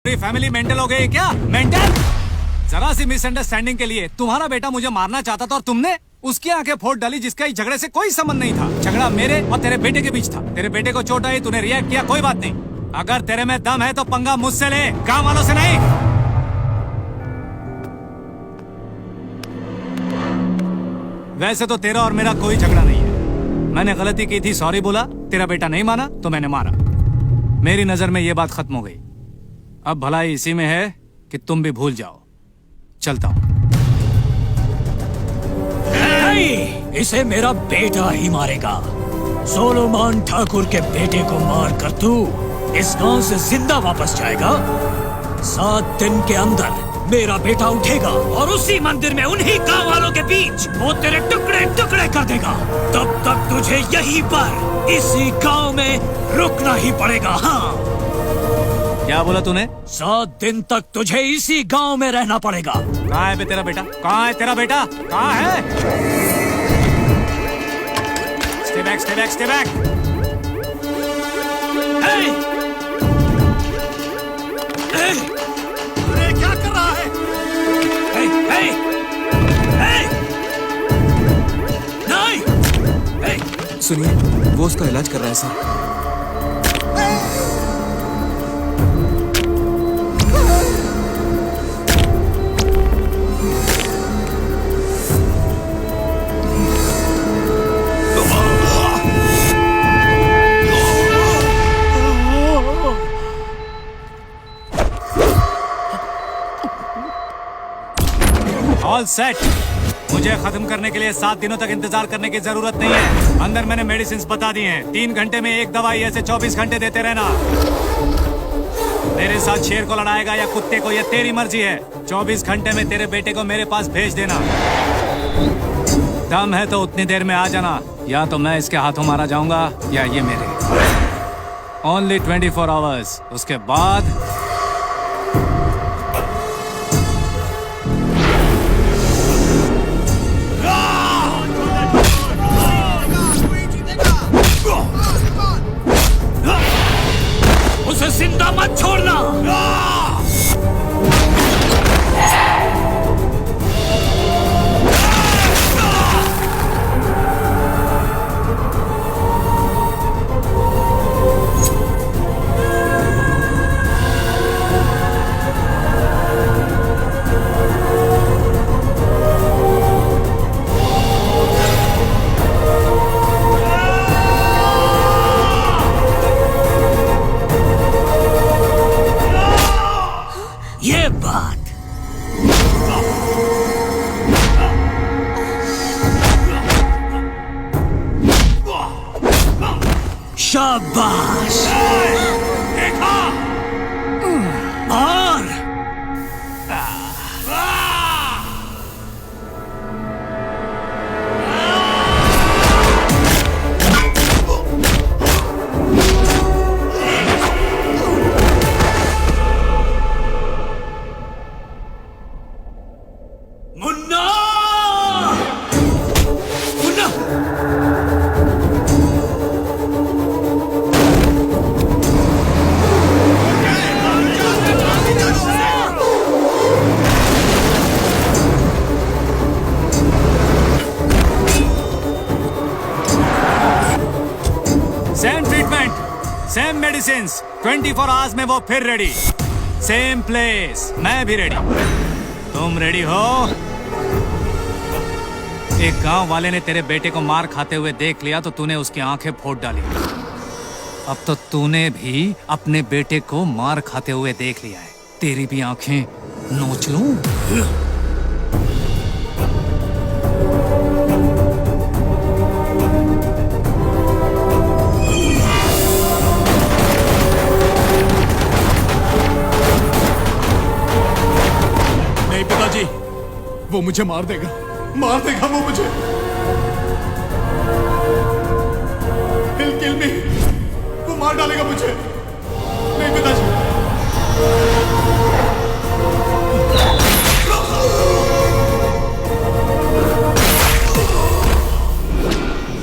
Family mental हो गई क्या? मेंटल? जरा सी मिसअंडरस्टैंडिंग के लिए तुम्हारा बेटा मुझे मारना चाहता था और तुमने उसकी आंखें फोड़ डाली, जिसका इस झगड़े से कोई संबंध नहीं था। झगड़ा मेरे और तेरे बेटे के बीच था। तेरे बेटे को चोट आई, तूने रिएक्ट किया, कोई बात नहीं। अगर तेरे में दम है तो पंगा मुझसे ले, काम वालों से नहीं। वैसे तो तेरा और मेरा कोई झगड़ा नहीं है। मैंने गलती की थी, सॉरी बोला, तेरा बेटा नहीं माना तो मैंने मारा। मेरी नजर में ये बात खत्म हो गई। अब भलाई इसी में है कि तुम भी भूल जाओ। चलता हूं। इसे मेरा बेटा ही मारेगा। सोलोमन ठाकुर के बेटे को मार कर तू इस गांव से जिंदा वापस जाएगा। 7 दिन के अंदर मेरा बेटा उठेगा और उसी मंदिर में उन्हीं गांव वालों के बीच वो तेरे टुकड़े टुकड़े कर देगा। तब तक तुझे यहीं पर इसी गांव में रुकना ही पड़ेगा। हाँ, क्या बोला तूने? 7 दिन तक तुझे इसी गांव में रहना पड़ेगा। कहाँ है बे तेरा बेटा? कहाँ है तेरा बेटा? कहाँ है? Stay back, stay back, stay back. अरे क्या कर रहा है? नहीं! सुनिए, वो उसका इलाज कर रहा है सर। All set. मुझे खत्म करने के लिए 7 दिनों तक इंतजार करने की जरूरत नहीं है। अंदर मैंने मेडिसिन बता दी हैं। 3 घंटे में एक दवाई, ऐसे 24 घंटे देते रहना। मेरे साथ शेर को लड़ाएगा या कुत्ते को, ये तेरी मर्जी है। 24 घंटे में तेरे बेटे को मेरे पास भेज देना। दम है तो उतनी देर में आ जाना। या तो मैं इसके हाथों मारा जाऊंगा या ये मेरे। Only 24 hours. उसके बाद उसे जिंदा मत छोड़ना। ये बात शाबाश। देखा और Munna! Munna! Same treatment, same medicine, 24 hours में वो फिर रेडी। सेम प्लेस, मैं भी रेडी। तुम रेडी हो? एक गांव वाले ने तेरे बेटे को मार खाते हुए देख लिया तो तूने उसकी आंखें फोड़ डाली। अब तो तूने भी अपने बेटे को मार खाते हुए देख लिया है। तेरी भी आंखें नोच लूं? नहीं पिताजी, वो मुझे मार देगा वो मुझे। He'll kill me। वो मार डालेगा मुझे। नहीं पिताजी।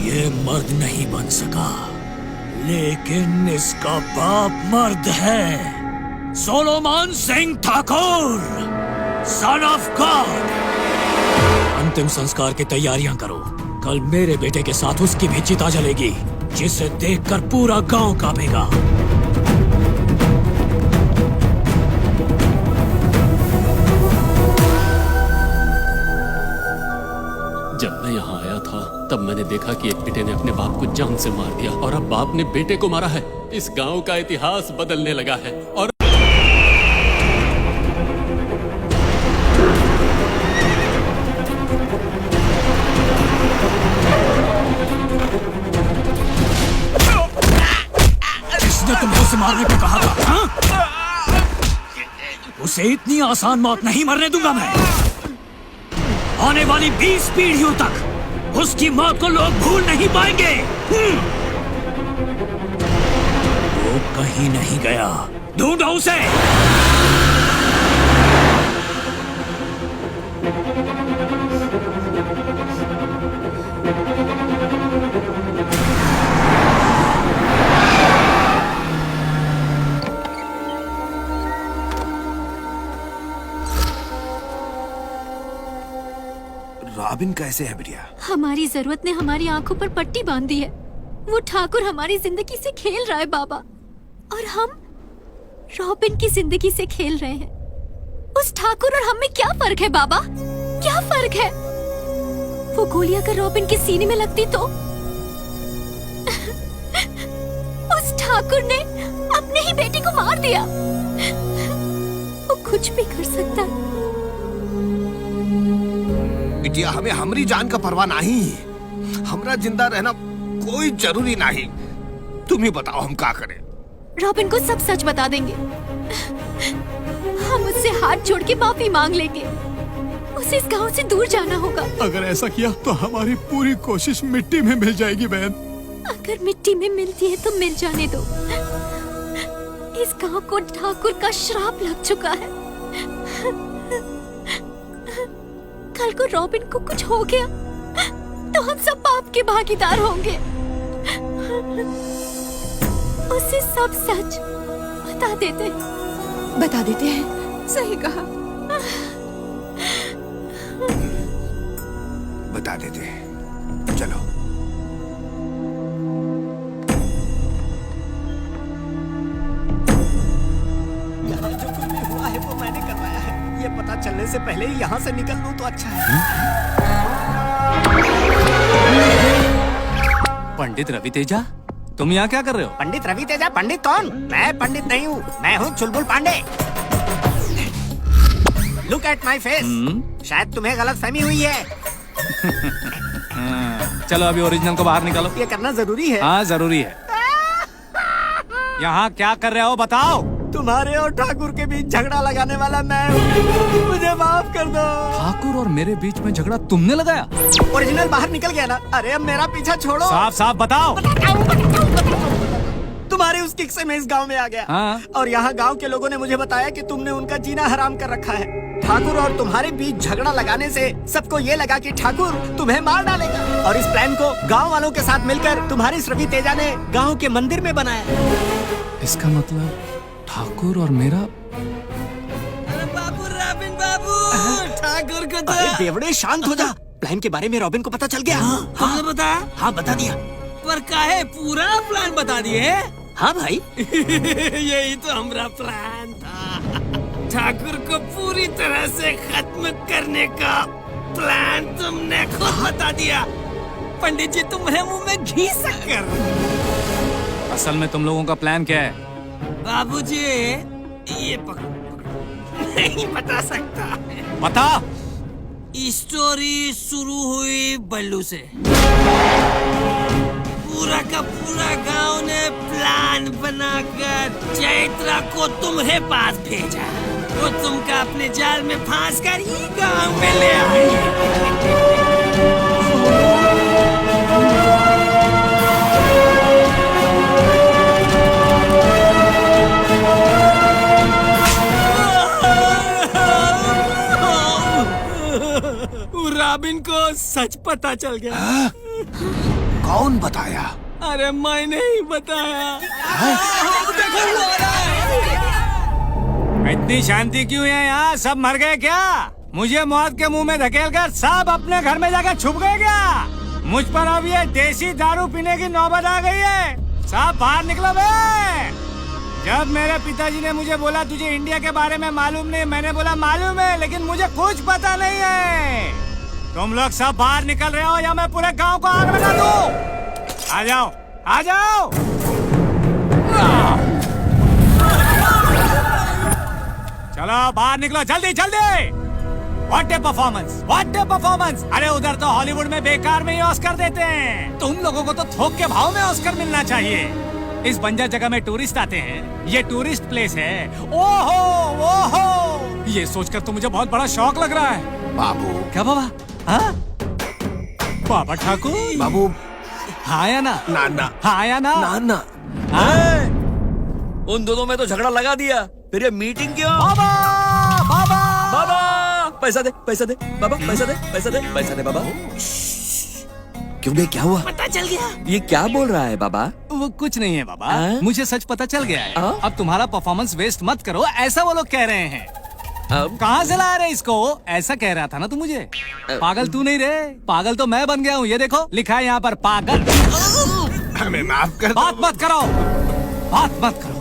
ये मर्द नहीं बन सका, लेकिन इसका बाप मर्द है। Solomon Singh Thakur, son of God. अंतिम संस्कार की तैयारियां करो। कल मेरे बेटे के साथ उसकी भी चिता जलेगी, जिसे देखकर पूरा गांव कांपेगा। जब मैं यहाँ आया था तब मैंने देखा कि एक बेटे ने अपने बाप को जान से मार दिया और अब बाप ने बेटे को मारा है। इस गांव का इतिहास बदलने लगा है और किसने तुमको उसे मारने को कहा था? हाँ? उसे इतनी आसान मौत नहीं मरने दूंगा मैं। आने वाली 20 पीढ़ियों तक उसकी मौत को लोग भूल नहीं पाएंगे। वो कहीं नहीं गया, ढूंढो उसे। रॉबिन कैसे है बिटिया? हमारी जरूरत ने हमारी आंखों पर पट्टी बांध दी है। वो ठाकुर हमारी जिंदगी से खेल रहा है बाबा, और हम रॉबिन की जिंदगी से खेल रहे हैं। उस ठाकुर और हम में क्या फर्क है बाबा? क्या फर्क है? वो गोली अगर रॉबिन के सीने में लगती तो उस ठाकुर ने अपने ही बेटे को मार दिया। वो कुछ भी कर सकता है। बिटिया, हमें हमारी जान का परवाह नहीं। हमरा जिंदा रहना कोई जरूरी नहीं। तुम ही बताओ हम क्या करें? रॉबिन को सब सच बता देंगे। हम उससे हाथ जोड़ के माफी मांग लेंगे। उसे इस गांव से दूर जाना होगा। अगर ऐसा किया तो हमारी पूरी कोशिश मिट्टी में मिल जाएगी बहन। अगर मिट्टी में मिलती है तो मिल जाने दो। इस गांव को ठाकुर का श्राप लग चुका है। कल को रॉबिन को कुछ हो गया तो हम सब पाप के भागीदार होंगे। उसे सब सच बता देते हैं। सही कहा। बता देते हैं। चलो। यहाँ जो कुछ भी हुआ है वो मैंने करवाया है। ये पता चलने से पहले ही यहाँ से निकल लूं तो अच्छा है। पंडित रवि तेजा, तुम यहाँ क्या कर रहे हो? पंडित रवि तेजा? पंडित कौन? मैं पंडित नहीं हूँ, मैं हूँ Chulbul Pandey. Look at my face. शायद तुम्हें गलत फहमी हुई है। चलो अभी ओरिजिनल को बाहर निकालो। ये करना जरूरी है। हाँ जरूरी है। यहाँ क्या कर रहे हो बताओ? तुम्हारे और ठाकुर के बीच झगड़ा लगाने वाला मैं हूँ। मुझे माफ कर दो। ठाकुर और मेरे बीच में झगड़ा तुमने लगाया? ओरिजिनल बाहर निकल गया ना। अरे अब मेरा पीछा छोड़ो। साफ साफ बताओ। तुम्हारे उस किक से मैं इस गांव में आ गया। हाँ। और यहाँ गांव के लोगों ने मुझे बताया कि तुमने उनका जीना हराम कर रखा है। ठाकुर और तुम्हारे बीच झगड़ा लगाने से सबको ये लगा कि ठाकुर तुम्हें मार डालेगा, और इस प्लान को गांव वालों के साथ मिलकर तुम्हारी रवि तेजा ने गांव के मंदिर में बनाया। इसका मतलब ठाकुर और मेरा। बाबू रॉबिन बाबू, ठाकुर को तो अरे बेवड़े शांत हो जा। प्लान के बारे में रॉबिन को पता चल गया। तुमने बताया? हाँ बता दिया। पर काहे पूरा प्लान बता दिए? हाँ भाई। यही तो हमारा प्लान था। ठाकुर को पूरी तरह से खत्म करने का प्लान तुमने खुद बता दिया। पंडित जी तुम्हारे मुंह में घी शक्कर। असल में तुम लोगों का प्लान क्या है? बाबूजी ये पकड़ो, नहीं बता सकता। बता। स्टोरी शुरू हुई बल्लू से। पूरा का पूरा गांव ने प्लान बनाकर चैत्रा को तुम्हें पास भेजा, तो तुमका अपने जाल में फांस कर ही गांव में ले आए। रॉबिन को सच पता चल गया। कौन बताया? अरे मैंने ही बताया। इतनी शांति क्यों है यहाँ? सब मर गए क्या? मुझे मौत के मुंह में धकेलकर सब अपने घर में जाकर छुप गए क्या? मुझ पर अब ये देसी दारू पीने की नौबत आ गई है। सब बाहर निकलो बे। जब मेरे पिताजी ने मुझे बोला तुझे इंडिया के बारे में मालूम नहीं, मैंने बोला मालूम है लेकिन मुझे कुछ पता नहीं है। तुम लोग सब बाहर निकल रहे हो या मैं पूरे गांव को आग लगा दूं? आ जाओ, आ जाओ। चलो बाहर निकलो जल्दी जल्दी। What A performance, what A performance. अरे उधर तो हॉलीवुड में बेकार में ही ऑस्कर देते हैं, तुम लोगों को तो थोक के भाव में ऑस्कर मिलना चाहिए। इस बंजर जगह में टूरिस्ट आते हैं, ये टूरिस्ट प्लेस है। ओहो ओहो, ये सोचकर तो मुझे बहुत बड़ा शौक लग रहा है। बाबू। क्या बाबा? हाँ बाबा ठाकुर। बाबू। हाँ या ना? ना। हाँ या ना? ना। हाँ? उन दोनों में तो झगड़ा लगा दिया, फिर ये मीटिंग क्यों? बाबा बाबा बाबा पैसा दे, पैसा दे बाबा, पैसा दे, पैसा दे, पैसा दे बाबा। क्यों बे, क्या हुआ? पता चल गया। ये क्या बोल रहा है बाबा? वो कुछ नहीं है बाबा, मुझे सच पता चल गया है। अब तुम्हारा परफॉर्मेंस वेस्ट मत करो, ऐसा वो लोग कह रहे हैं। कहाँ से ला रहे इसको? ऐसा कह रहा था ना तू मुझे। पागल तू नहीं रे, पागल तो मैं बन गया हूँ। ये देखो लिखा है यहाँ पर पागल। हमें माफ कर। बात मत करो, बात मत करो।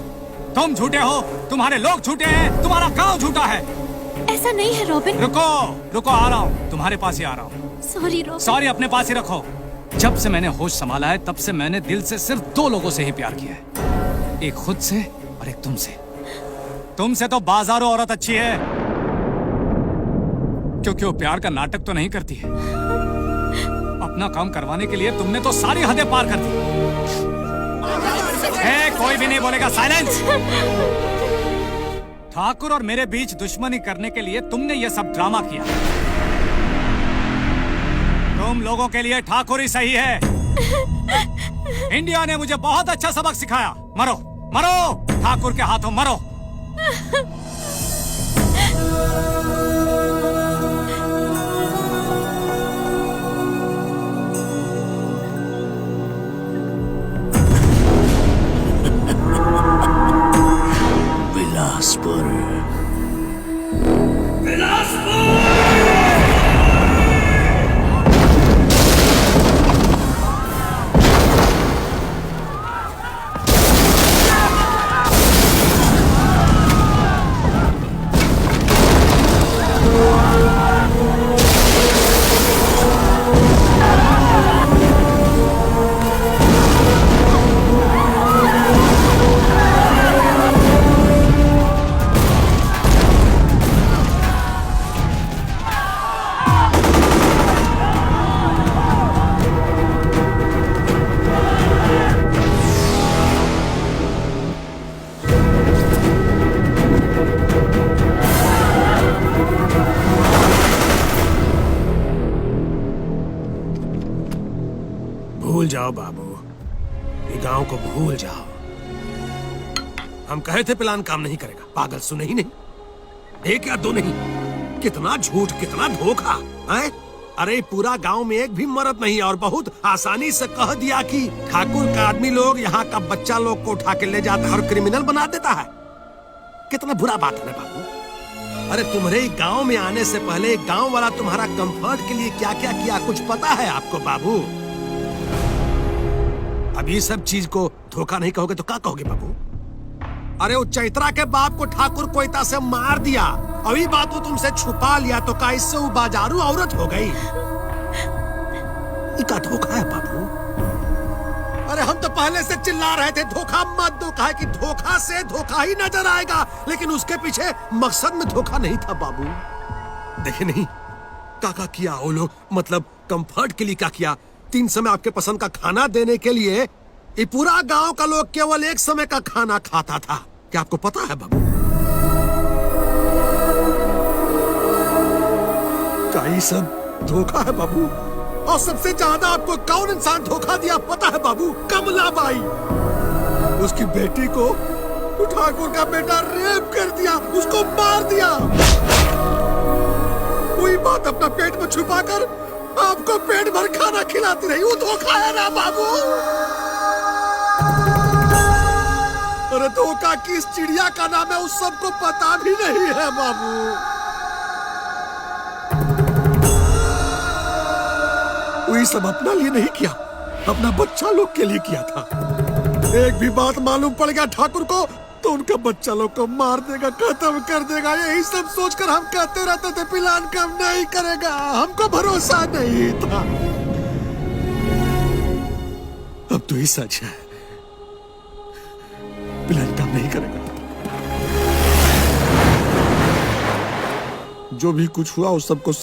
तुम झूठे हो, तुम्हारे लोग झूठे हैं, तुम्हारा गाँव झूठा है। ऐसा नहीं है रॉबिन। रुको रुको, आ रहा हूँ, तुम्हारे पास ही आ रहा हूँ। Sorry robin. सॉरी अपने पास ही रखो। जब से मैंने होश संभाला है तब से मैंने दिल से सिर्फ दो लोगों से ही प्यार किया है, एक खुद से और एक तुमसे। तुमसे तो बाजारों औरत अच्छी है क्योंकि वो प्यार का नाटक तो नहीं करती है। अपना काम करवाने के लिए तुमने तो सारी हदें पार कर दी। कोई भी नहीं बोलेगा, साइलेंस। ठाकुर और मेरे बीच दुश्मनी करने के लिए तुमने ये सब ड्रामा किया। तुम लोगों के लिए ठाकुर ही सही है। इंडिया ने मुझे बहुत अच्छा सबक सिखाया। मरो मरो, ठाकुर के हाथों मरो। बिलासपुर। भूल जाओ बाबू, ये गांव को भूल जाओ। हम कहे थे प्लान काम नहीं करेगा, पागल सुने ही नहीं। एक या दो नहीं, कितना झूठ, कितना धोखा है। अरे पूरा गांव में एक भी मर्द नहीं और बहुत आसानी से कह दिया कि ठाकुर का आदमी लोग यहाँ का बच्चा लोग को उठा के ले जाता है और क्रिमिनल बना देता है। कितना बुरा बात है ना बाबू। अरे तुम्हारे गांव में आने से पहले गांव वाला तुम्हारा कंफर्ट के लिए क्या क्या किया कुछ पता है आपको बाबू? अब ये सब चीज को धोखा नहीं कहोगे तो क्या कहोगे बाबू? अरे वो चैत्रा के बाप को ठाकुर कोयता से मार दिया, अभी बात वो तुमसे छुपा लिया तो क्या इससे वो बाजारू औरत हो गई? ये क्या धोखा है बाबू? अरे हम तो पहले से चिल्ला रहे थे धोखा मत दो, कहा कि धोखा से धोखा ही नजर आएगा, लेकिन उसके पीछे मकसद में धोखा नहीं था बाबू। देखे नहीं क्या किया वो लोग, मतलब कंफर्ट के लिए क्या किया? 3 समय आपके पसंद का खाना देने के लिए ये पूरा गांव का लोग केवल एक समय का खाना खाता था। क्या आपको पता है बाबू? क्या ये सब धोखा है बाबू? और सबसे ज्यादा आपको कौन इंसान धोखा दिया पता है बाबू? कमलाबाई। उसकी बेटी को ठाकुर का बेटा रेप कर दिया, उसको मार दिया। वही बात अपना पेट में छुपाकर आपको पेट भर खाना खिलाती रही, वो धोखा है ना बाबू? अरे धोखा किस चिड़िया का नाम है उस सबको पता भी नहीं है बाबू। वही सब अपना लिए नहीं किया, अपना बच्चा लोग के लिए किया था। एक भी बात मालूम पड़ गया ठाकुर को तो उनका बच्चा लोग को मार देगा, खत्म कर देगा। यही सब सोचकर हम कहते रहते थे प्लान काम नहीं करेगा, हमको भरोसा नहीं था। अब तो ही सच है, प्लान काम नहीं करेगा। जो भी कुछ हुआ उस सबको